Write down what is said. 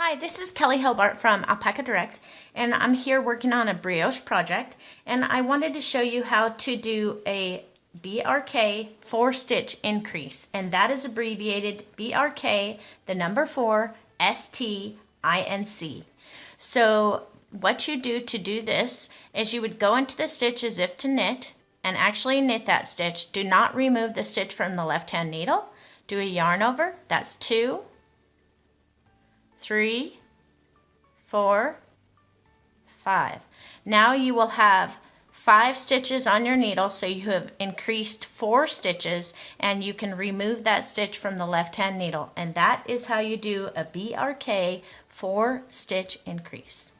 Hi, this is Kelley Hobart from Alpaca Direct, and I'm here working on a brioche project, and I wanted to show you how to do a BRK 4-stitch increase, and that is abbreviated BRK, the number 4, ST, INC. So what you do to do this is you would go into the stitch as if to knit, and actually knit that stitch. Do not remove the stitch from the left-hand needle. Do a yarn over, that's 2, 3, 4, 5. Now you will have 5 stitches on your needle, so you have increased 4 stitches, and you can remove that stitch from the left-hand needle. And that is how you do a BRK 4-stitch increase.